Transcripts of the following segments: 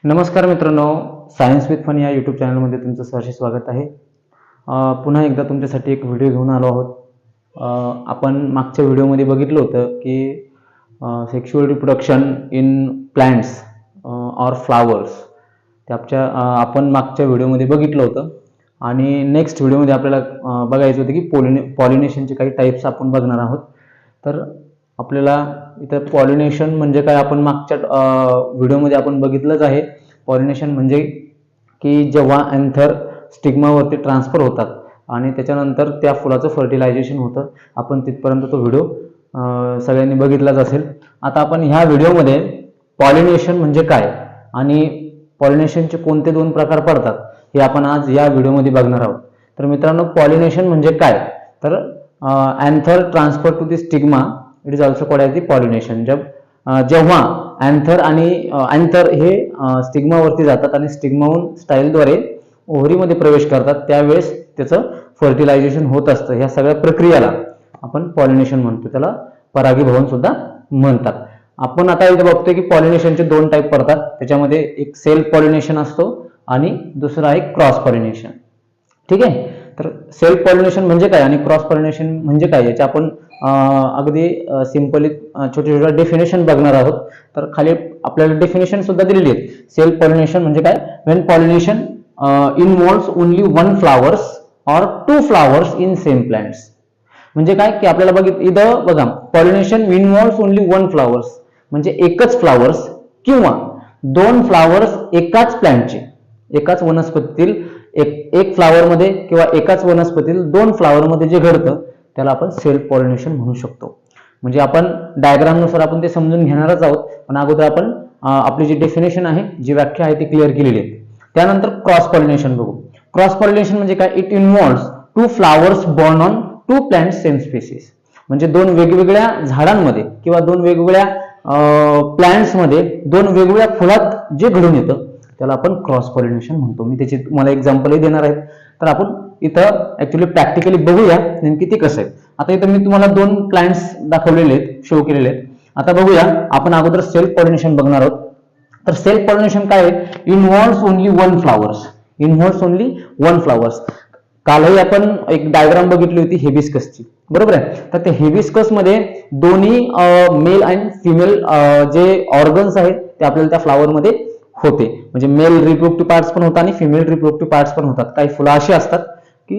नमस्कार मित्रांनो, science with fun या यूट्यूब चॅनलमध्ये तुमचं सहर्ष स्वागत आहे. पुन्हा एकदा तुमच्यासाठी एक व्हिडिओ घेऊन आलो आहोत. आपण मागच्या व्हिडिओमध्ये बघितलं होतं की sexual reproduction in plants or flowers आपण मागच्या व्हिडिओमध्ये बघितलं होतं. आणि नेक्स्ट व्हिडिओमध्ये आपल्याला बघायचं होतं की पॉलिनेशनचे काही टाईप्स आपण बघणार आहोत. तर आपल्याला इथं पॉलिनेशन म्हणजे काय आपण मागच्या व्हिडिओमध्ये आपण बघितलंच आहे. पॉलिनेशन म्हणजे की जेव्हा अँथर स्टिग्मावरती ट्रान्सफर होतात आणि त्याच्यानंतर त्या फुलाचं फर्टिलायझेशन होतं. आपण तिथपर्यंत तो व्हिडिओ सगळ्यांनी बघितलाच असेल. आता आपण ह्या व्हिडिओमध्ये पॉलिनेशन म्हणजे काय आणि पॉलिनेशनचे कोणते दोन प्रकार पडतात हे आपण आज या व्हिडिओमध्ये बघणार आहोत. तर मित्रांनो, पॉलिनेशन म्हणजे काय, तर anther transfer to the stigma it is also called as the pollination. जेव्हा अँथर हे स्टिग्मावरती जातात आणि स्टिग्माहून स्टाईलद्वारे ओव्हरीमध्ये प्रवेश करतात, त्यावेळेस त्याचं फर्टिलायझेशन होत असतं. ह्या सगळ्या प्रक्रियाला आपण पॉलिनेशन म्हणतो, त्याला परागीभवन सुद्धा म्हणतात. आपण आता इथे बघतोय की पॉलिनेशनचे दोन टाईप पडतात. त्याच्यामध्ये एक सेल्फ पॉलिनेशन असतो आणि दुसरा आहे क्रॉस पॉलिनेशन. ठीक आहे. तर सेल्फ पॉलिनेशन म्हणजे काय आणि क्रॉस पॉलिनेशन म्हणजे काय याचे आपण अगदी सिंपली छोटे छोटे डेफिनेशन बघणार आहोत. तर खाली आपल्याला डेफिनेशन सुद्धा दिलेली आहेत. सेल्फ पॉलिनेशन म्हणजे काय, when pollination involves only one flowers or two flowers in same plants. म्हणजे काय की आपल्याला इथं बघा, pollination involves only one flowers म्हणजे एकच फ्लावर्स किंवा दोन फ्लावर्स एकाच प्लांटचे, एकाच वनस्पतीतील एक फ्लावर मध्ये किंवा एकाच वनस्पतीतील दोन फ्लावर मध्ये जे घडतं त्याला आपण सेल्फ पॉलिनेशन म्हणू शकतो. म्हणजे आपण डायग्राम नुसार आपण ते समजून घेणारच आहोत, पण अगोदर आपण आपली जी डेफिनेशन आहे, जी व्याख्या आहे ती क्लिअर केलेली आहे. त्यानंतर क्रॉस पॉलिनेशन बघू. क्रॉस पॉलिनेशन म्हणजे काय, it involves two flowers born on two plants same species. म्हणजे दोन वेगवेगळ्या झाडांमध्ये किंवा दोन वेगवेगळ्या प्लांट्स मध्ये दोन वेगवेगळ्या फुलात जे घडून येतं त्याला आपण क्रॉस पॉलिनेशन म्हणतो. मी त्याची तुम्हाला एक्झाम्पलही देणार आहे. तर आपण इथं ऍक्च्युअली प्रॅक्टिकली बघूया नेमकी ती कसं आहे. आता इथं मी तुम्हाला दोन प्लांट्स दाखवलेले आहेत, शो केलेले आहेत. आता बघूया, आपण अगोदर सेल्फ पॉलिनेशन बघणार आहोत. तर सेल्फ पॉलिनेशन काय आहे, involves only one flowers. Involves only one flowers. कालही आपण एक डायग्राम बघितली होती हिबिस्कसची, बरोबर आहे. तर त्या हिबिस्कस मध्ये दोन्ही मेल आणि फिमेल जे ऑर्गन्स आहेत ते आपल्याला त्या फ्लावर मध्ये होते. म्हणजे मेल रिप्रोडक्टिव्ह पार्ट्स पण होतात आणि फिमेल रिप्रोडक्टिव्ह पार्ट्स पण होतात. काही फुलं अशी असतात की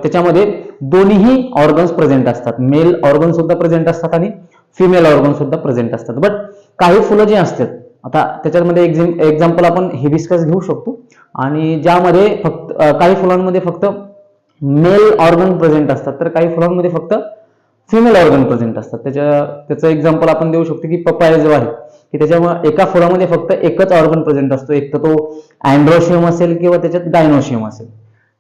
त्याच्यामध्ये दोन्हीही ऑर्गन्स प्रेझेंट असतात. मेल ऑर्गन सुद्धा प्रेझेंट असतात आणि फिमेल ऑर्गन सुद्धा प्रेझेंट असतात. बट काही फुलं जी असतात, आता त्याच्यामध्ये एक्झाम्पल आपण हिबिस्कस घेऊ शकतो, आणि ज्यामध्ये फक्त काही फुलांमध्ये फक्त मेल ऑर्गन प्रेझेंट असतात, तर काही फुलांमध्ये फक्त फिमेल ऑर्गन प्रेझेंट असतात. त्याचं एक्झाम्पल आपण देऊ शकतो की पपाया जो आहे की त्याच्यामुळे एका फुलामध्ये फक्त एकच ऑर्गन प्रेझेंट असतो, एक तर तो अँड्रोशियम असेल किंवा त्याच्यात गायनोशियम असेल.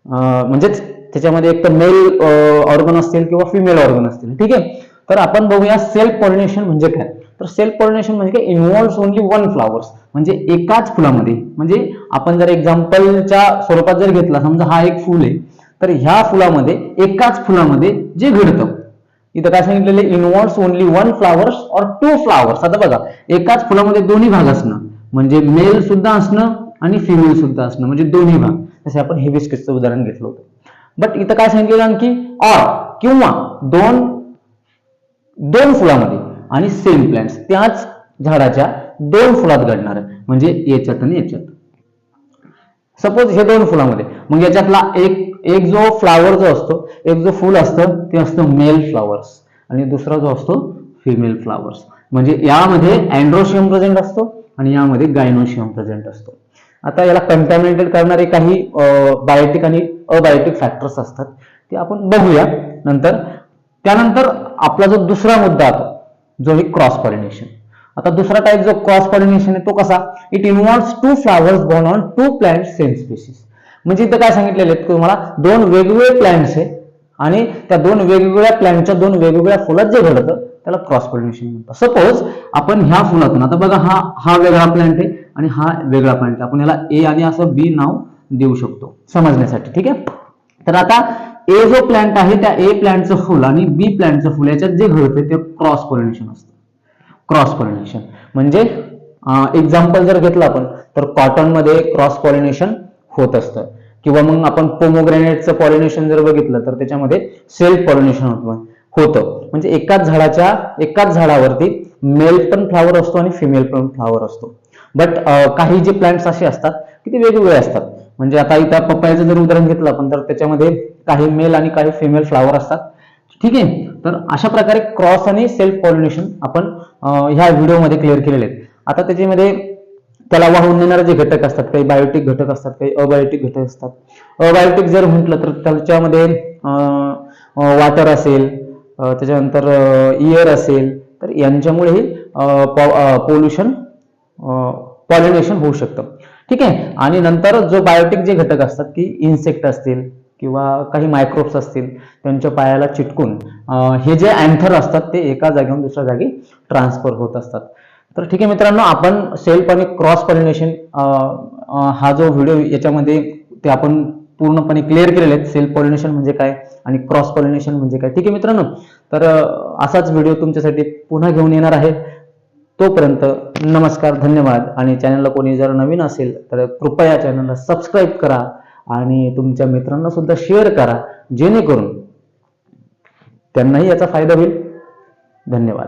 म्हणजेच त्याच्यामध्ये एक तर मेल ऑर्गन असतील किंवा फिमेल ऑर्गन असतील. ठीक आहे. तर आपण बघूया सेल्फ पॉलिनेशन म्हणजे काय. तर सेल्फ पॉलिनेशन म्हणजे काय, इन्व्हॉल्व्स ओनली वन फ्लावर्स म्हणजे एकाच फुलामध्ये. म्हणजे आपण जर एक्झाम्पलच्या स्वरूपात जर घेतला, समजा हा एक फुल आहे, तर ह्या फुलामध्ये एकाच फुलामध्ये जे घडतं, इथं काय सांगितलेलं, इन्व्हॉल्व्स ओनली वन फ्लावर्स और टू फ्लावर्स. आता बघा, एकाच फुलामध्ये दोन्ही भाग असणं म्हणजे मेल सुद्धा असणं आणि फिमेल सुद्धा असणं, म्हणजे दोन्ही भाग. जसे आपण हिबिस्कसचं उदाहरण घेतलं होतं. बट इथं काय सांगितलेलं आणखी, ऑर किंवा दोन फुलामध्ये आणि सेम प्लांट्स, त्याच झाडाच्या दोन फुलात घडणार, म्हणजे याच्यात आणि याच्यात. सपोज हे दोन फुलामध्ये, मग याच्यातला एक जो फ्लावर जो असतो, एक जो फुल असतं ते असतं मेल फ्लावर्स आणि दुसरा जो असतो फिमेल फ्लावर्स. म्हणजे यामध्ये अँड्रोशियम प्रेझेंट असतो आणि यामध्ये गायनोशियम प्रेझेंट असतो. आता याला कंटॅमिनेटेड करणारे काही बायोटिक आणि अबायोटिक फॅक्टर्स असतात, ते आपण बघूया नंतर. त्यानंतर आपला जो दुसरा मुद्दा होता, जो आहे क्रॉस पॉलिनेशन. आता दुसरा टाईप जो क्रॉस पॉलिनेशन आहे तो कसा, it involves two flowers born on two plants same species. म्हणजे इथं काय सांगितलेलं आहे तुम्हाला, दोन वेगवेगळे प्लांट्स आहे आणि त्या दोन वेगवेगळ्या प्लांटच्या दोन वेगवेगळ्या फुलात जे घडतं त्याला क्रॉस पॉलिनेशन म्हणतात. सपोज आपण ह्या फुलातून, आता बघा हा वेगळा प्लांट आहे आणि हा वेगळा प्लांट आहे, आपण याला ए आणि असं बी नाव देऊ शकतो समजण्यासाठी. ठीक आहे. तर आता ए जो प्लांट आहे त्या ए प्लांटचं फुल आणि बी प्लांटचं फुल याच्यात जे घडतं ते क्रॉस पॉलिनेशन असतं. क्रॉस पॉलिनेशन म्हणजे एक्झाम्पल जर घेतलं आपण तर कॉटनमध्ये क्रॉस पॉलिनेशन होत असतं, किंवा मग आपण पोमोग्रेनेटचं पॉलिनेशन जर बघितलं तर त्याच्यामध्ये सेल्फ पॉलिनेशन होतं. म्हणजे एकाच झाडावरती मेल पण फ्लावर असतो आणि फिमेल पण फ्लावर असतो. बट काही जे प्लांट्स असे असतात की ते वेगवेगळे असतात. म्हणजे आता इथं पपयाचं जर उदाहरण घेतलं आपण तर त्याच्यामध्ये काही मेल आणि काही फिमेल फ्लावर असतात. ठीक आहे, तर अशा प्रकारे क्रॉस आणि सेल्फ पॉलिनेशन आपण ह्या व्हिडिओमध्ये क्लिअर केलेले आहेत. आता त्याच्यामध्ये त्याला वाहून नेणारे जे घटक असतात, काही बायोटिक घटक असतात, काही अबायोटिक घटक असतात. अबायोटिक जर म्हटलं तर त्याच्यामध्ये वॉटर असेल, त्याच्यानंतर एअर असेल, तर यांच्यामुळेही पॉलिनेशन होऊ शकतं. ठीक आहे, आणि नंतर जो बायोटिक जे घटक असतात की इन्सेक्ट असतील किंवा काही मायक्रोब्स असतील, त्यांच्या पायाला चिटकून हे जे अँथर असतात ते एका जागेहून दुसऱ्या जागी ट्रान्सफर होत असतात. तर ठीक आहे मित्रांनो, आपण सेल्फ आणि क्रॉस पॉलिनेशन हा जो व्हिडिओ याच्यामध्ये ते आपण पूर्णपणे क्लिअर केलेले आहेत. सेल्फ पॉलिनेशन म्हणजे काय आणि क्रॉस पॉलिनेशन म्हणजे काय. ठीक आहे मित्रांनो, तर असाच व्हिडिओ तुमच्यासाठी पुन्हा घेऊन येणार आहे. तोपर्यंत नमस्कार, धन्यवाद. आणि चॅनलला कोणी जर नवीन असेल तर कृपया चॅनलला सबस्क्राईब करा आणि तुमच्या मित्रांना सुद्धा शेअर करा, जेणेकरून त्यांनाही याचा फायदा होईल. धन्यवाद.